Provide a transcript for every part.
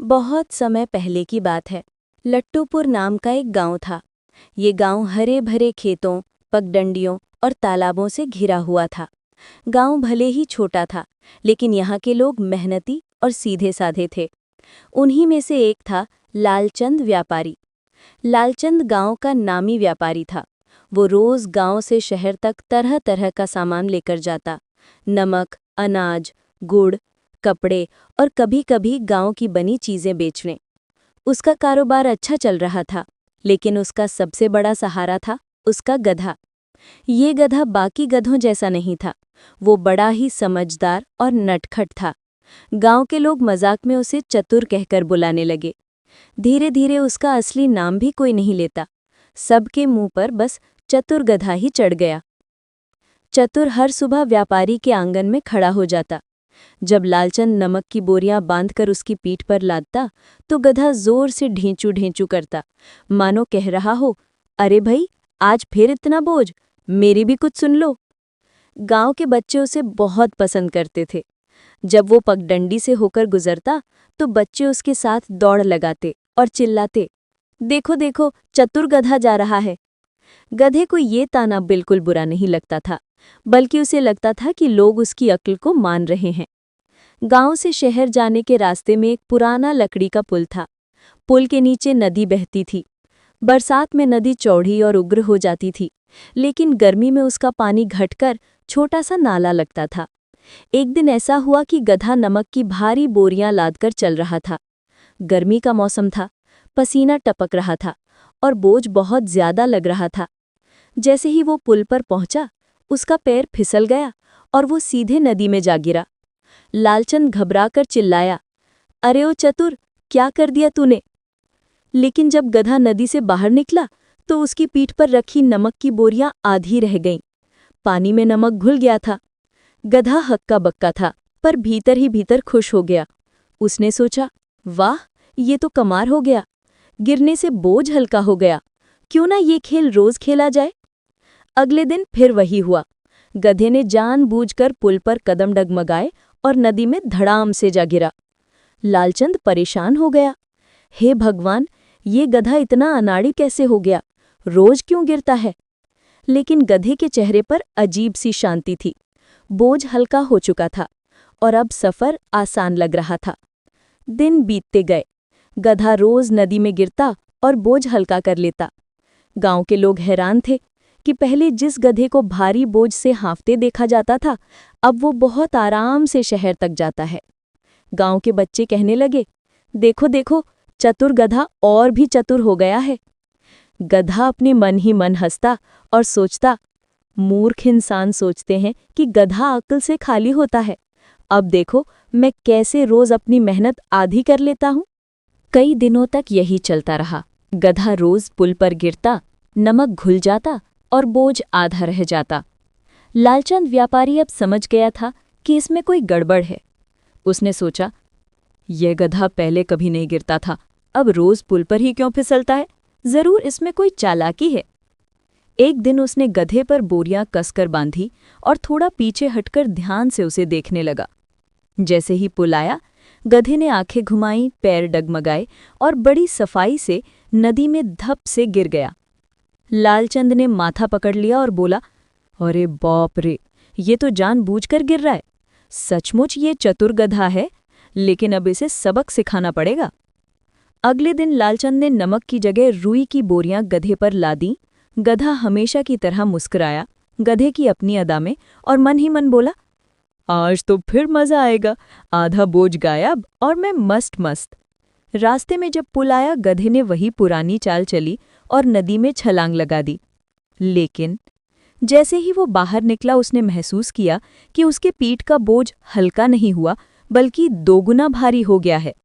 बहुत समय पहले की बात है। लट्टूपुर नाम का एक गांव था। ये गांव हरे भरे खेतों, पगडंडियों और तालाबों से घिरा हुआ था। गांव भले ही छोटा था, लेकिन यहाँ के लोग मेहनती और सीधे साधे थे। उन्हीं में से एक था लालचंद व्यापारी। लालचंद गांव का नामी व्यापारी था। वो रोज गांव से शहर तक तरह तरह का सामान लेकर जाता। नमक, अनाज, गुड़, कपड़े और कभी-कभी गांव की बनी चीजें बेचने। उसका कारोबार अच्छा चल रहा था, लेकिन उसका सबसे बड़ा सहारा था उसका गधा। ये गधा बाकी गधों जैसा नहीं था। वो बड़ा ही समझदार और नटखट था। गांव के लोग मजाक में उसे चतुर कहकर बुलाने लगे। धीरे धीरे उसका असली नाम भी कोई नहीं लेता। सबके मुंह पर बस चतुर गधा ही चढ़ गया। चतुर हर सुबह व्यापारी के आंगन में खड़ा हो जाता। जब लालचंद नमक की बोरियां बांधकर उसकी पीठ पर लादता, तो गधा जोर से ढेंचू ढेंचू करता, मानो कह रहा हो, अरे भाई, आज फिर इतना बोझ, मेरी भी कुछ सुन लो। गांव के बच्चे उसे बहुत पसंद करते थे। जब वो पगडंडी से होकर गुजरता, तो बच्चे उसके साथ दौड़ लगाते और चिल्लाते, देखो देखो, चतुर गधा जा रहा है। गधे को ये ताना बिल्कुल बुरा नहीं लगता था, बल्कि उसे लगता था कि लोग उसकी अक्ल को मान रहे हैं। गांव से शहर जाने के रास्ते में एक पुराना लकड़ी का पुल था। पुल के नीचे नदी बहती थी। बरसात में नदी चौड़ी और उग्र हो जाती थी, लेकिन गर्मी में उसका पानी घटकर छोटा सा नाला लगता था। एक दिन ऐसा हुआ कि गधा नमक की भारी बोरियां लादकर चल रहा था। गर्मी का मौसम था, पसीना टपक रहा था और बोझ बहुत ज्यादा लग रहा था। जैसे ही वो पुल पर पहुंचा, उसका पैर फिसल गया और वो सीधे नदी में जा गिरा। लालचंद घबराकर चिल्लाया, अरे ओ चतुर, क्या कर दिया तूने? लेकिन जब गधा नदी से बाहर निकला, तो उसकी पीठ पर रखी नमक की बोरियां आधी रह गईं। पानी में नमक घुल गया था। गधा हक्का बक्का था, पर भीतर ही भीतर खुश हो गया। उसने सोचा, वाह, ये तो कमाल हो गया। गिरने से बोझ हल्का हो गया। क्यों ना ये खेल रोज खेला जाए? अगले दिन फिर वही हुआ। गधे ने जानबूझकर पुल पर कदम डगमगाए और नदी में धड़ाम से जा गिरा। लालचंद परेशान हो गया। हे भगवान, ये गधा इतना अनाड़ी कैसे हो गया? रोज क्यों गिरता है? लेकिन गधे के चेहरे पर अजीब सी शांति थी। बोझ हल्का हो चुका था और अब सफर आसान लग रहा था। दिन बीतते गए। गधा रोज नदी में गिरता और बोझ हल्का कर लेता। गांव के लोग हैरान थे कि पहले जिस गधे को भारी बोझ से हाँफते देखा जाता था, अब वो बहुत आराम से शहर तक जाता है। गांव के बच्चे कहने लगे, देखो देखो, चतुर गधा और भी चतुर हो गया है। गधा अपने मन ही मन हंसता और सोचता, मूर्ख इंसान सोचते हैं कि गधा अक्ल से खाली होता है। अब देखो, मैं कैसे रोज अपनी मेहनत आधी कर लेता हूँ। कई दिनों तक यही चलता रहा। गधा रोज पुल पर गिरता, नमक घुल जाता और बोझ आधा रह जाता। लालचंद व्यापारी अब समझ गया था कि इसमें कोई गड़बड़ है। उसने सोचा, यह गधा पहले कभी नहीं गिरता था, अब रोज पुल पर ही क्यों फिसलता है? जरूर इसमें कोई चालाकी है। एक दिन उसने गधे पर बोरियां कसकर बांधी और थोड़ा पीछे हटकर ध्यान से उसे देखने लगा। जैसे ही पुल आया, गधे ने आंखें घुमाई, पैर डगमगाए और बड़ी सफाई से नदी में धप से गिर गया। लालचंद ने माथा पकड़ लिया और बोला, अरे बाप रे, ये तो जानबूझकर गिर रहा है। सचमुच ये चतुर गधा है, लेकिन अब इसे सबक सिखाना पड़ेगा। अगले दिन लालचंद ने नमक की जगह रुई की बोरियां गधे पर लादी। गधा हमेशा की तरह मुस्कुराया, गधे की अपनी अदा में, और मन ही मन बोला, आज तो फिर मजा आएगा। आधा बोझ गायब और मैं मस्त मस्त। रास्ते में जब पुल आया, गधे ने वही पुरानी चाल चली और नदी में छलांग लगा दी। लेकिन जैसे ही वो बाहर निकला, उसने महसूस किया कि उसके पीठ का बोझ हल्का नहीं हुआ, बल्कि दोगुना भारी हो गया है।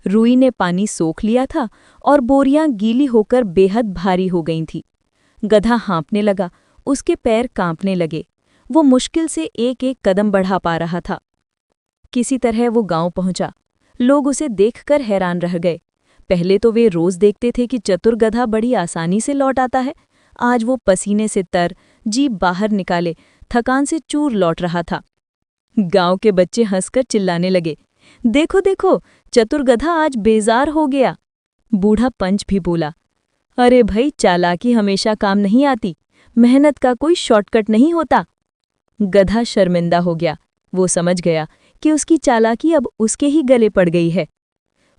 रुई ने पानी सोख लिया था और बोरियां गीली होकर बेहद भारी हो गई थीं। गधा हाँफने लगा, उसके पैर कांपने लगे। वो मुश्किल से एक एक कदम बढ़ा पा रहा था। किसी तरह वो गांव पहुंचा। लोग उसे देखकर हैरान रह गए। पहले तो वे रोज देखते थे कि चतुर गधा बड़ी आसानी से लौट आता है। आज वो पसीने से तर, जीभ बाहर निकाले, थकान से चूर लौट रहा था। गांव के बच्चे हंसकर चिल्लाने लगे, देखो देखो, चतुर गधा आज बेजार हो गया। बूढ़ा पंच भी बोला, अरे भाई, चालाकी हमेशा काम नहीं आती, मेहनत का कोई शॉर्टकट नहीं होता। गधा शर्मिंदा हो गया। वो समझ गया कि उसकी चालाकी अब उसके ही गले पड़ गई है।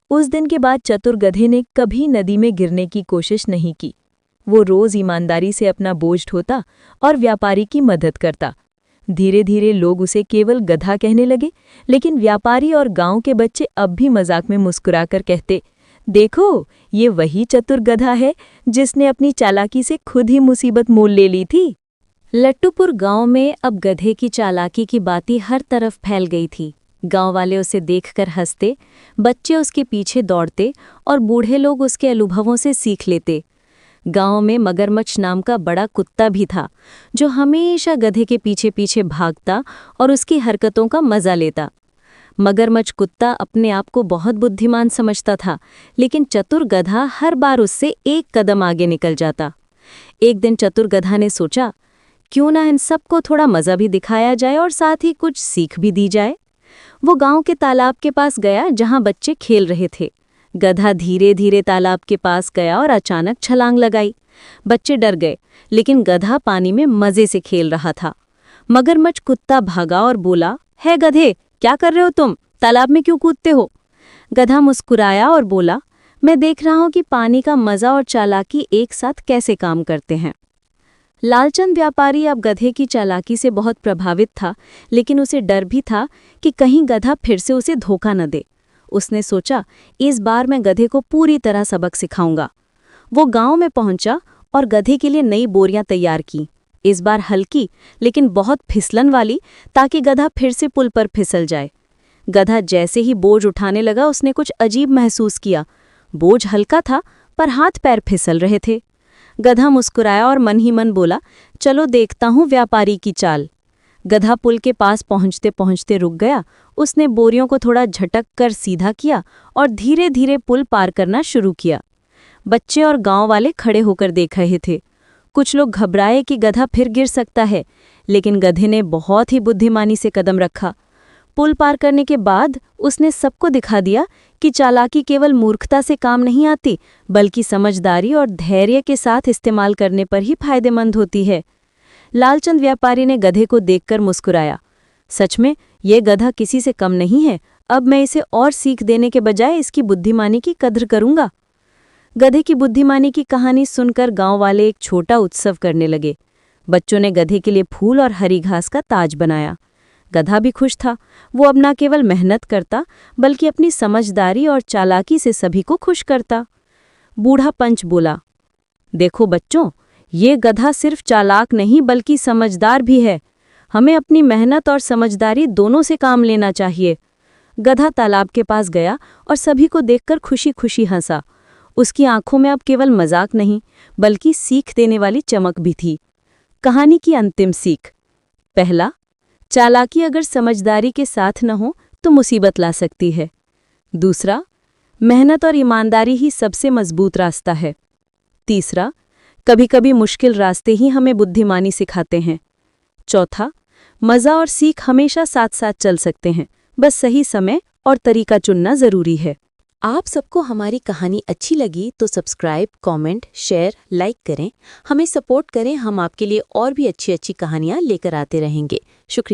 उस दिन के बाद चतुर गधे ने कभी नदी में गिरने की कोशिश नहीं की। वो रोज ईमानदारी से अपना बोझ ढोता और व्यापारी की मदद करता। धीरे धीरे लोग उसे केवल गधा कहने लगे, लेकिन व्यापारी और गांव के बच्चे अब भी मजाक में मुस्कुराकर कहते, देखो, ये वही चतुर गधा है जिसने अपनी चालाकी से खुद ही मुसीबत मोल ले ली थी। लट्टूपुर गांव में अब गधे की चालाकी की बातें हर तरफ फैल गई थी। गांव वाले उसे देखकर हंसते, बच्चे उसके पीछे दौड़ते और बूढ़े लोग उसके अनुभवों से सीख लेते। गांव में मगरमच्छ नाम का बड़ा कुत्ता भी था, जो हमेशा गधे के पीछे पीछे भागता और उसकी हरकतों का मजा लेता। मगरमच्छ कुत्ता अपने आप को बहुत बुद्धिमान समझता था, लेकिन चतुर गधा हर बार उससे एक कदम आगे निकल जाता। एक दिन चतुर गधा ने सोचा, क्यों ना इन सबको थोड़ा मजा भी दिखाया जाए और साथ ही कुछ सीख भी दी जाए। वो गांव के तालाब के पास गया जहां बच्चे खेल रहे थे। गधा धीरे धीरे तालाब के पास गया और अचानक छलांग लगाई। बच्चे डर गए, लेकिन गधा पानी में मजे से खेल रहा था। मगरमच्छ कुत्ता भागा और बोला, है गधे, क्या कर रहे हो तुम? तालाब में क्यों कूदते हो? गधा मुस्कुराया और बोला, मैं देख रहा हूं कि पानी का मजा और चालाकी एक साथ कैसे काम करते हैं। लालचंद व्यापारी अब गधे की चालाकी से बहुत प्रभावित था, लेकिन उसे डर भी था कि कहीं गधा फिर से उसे धोखा न दे। उसने सोचा, इस बार मैं गधे को पूरी तरह सबक सिखाऊंगा। वो गांव में पहुंचा और गधे के लिए नई बोरियां तैयार की, इस बार हल्की लेकिन बहुत फिसलन वाली, ताकि गधा फिर से पुल पर फिसल जाए। गधा जैसे ही बोझ उठाने लगा, उसने कुछ अजीब महसूस किया। बोझ हल्का था, पर हाथ पैर फिसल रहे थे। गधा मुस्कुराया और मन ही मन बोला, चलो देखता हूं व्यापारी की चाल। गधा पुल के पास पहुंचते पहुंचते रुक गया। उसने बोरियों को थोड़ा झटक कर सीधा किया और धीरे धीरे पुल पार करना शुरू किया। बच्चे और गांव वाले खड़े होकर देख रहे थे। कुछ लोग घबराए कि गधा फिर गिर सकता है, लेकिन गधे ने बहुत ही बुद्धिमानी से कदम रखा। पुल पार करने के बाद उसने सबको दिखा दिया कि चालाकी केवल मूर्खता से काम नहीं आती, बल्कि समझदारी और धैर्य के साथ इस्तेमाल करने पर ही फायदेमंद होती है। लालचंद व्यापारी ने गधे को देखकर मुस्कुराया। सच में ये गधा किसी से कम नहीं है। अब मैं इसे और सीख देने के बजाय इसकी बुद्धिमानी की कद्र करूंगा। गधे की बुद्धिमानी की कहानी सुनकर गांव वाले एक छोटा उत्सव करने लगे। बच्चों ने गधे के लिए फूल और हरी घास का ताज बनाया। गधा भी खुश था। वो अब न केवल मेहनत करता, बल्कि अपनी समझदारी और चालाकी से सभी को खुश करता। बूढ़ा पंच बोला, देखो बच्चों, ये गधा सिर्फ चालाक नहीं बल्कि समझदार भी है। हमें अपनी मेहनत और समझदारी दोनों से काम लेना चाहिए। गधा तालाब के पास गया और सभी को देखकर खुशी खुशी हंसा। उसकी आंखों में अब केवल मजाक नहीं, बल्कि सीख देने वाली चमक भी थी। कहानी की अंतिम सीख। पहला, चालाकी अगर समझदारी के साथ न हो तो मुसीबत ला सकती है। दूसरा, मेहनत और ईमानदारी ही सबसे मजबूत रास्ता है। तीसरा, कभी-कभी मुश्किल रास्ते ही हमें बुद्धिमानी सिखाते हैं। चौथा, मज़ा और सीख हमेशा साथ साथ चल सकते हैं, बस सही समय और तरीका चुनना ज़रूरी है। आप सबको हमारी कहानी अच्छी लगी तो सब्सक्राइब, कमेंट, शेयर, लाइक करें। हमें सपोर्ट करें, हम आपके लिए और भी अच्छी अच्छी कहानियाँ लेकर आते रहेंगे। शुक्रिया।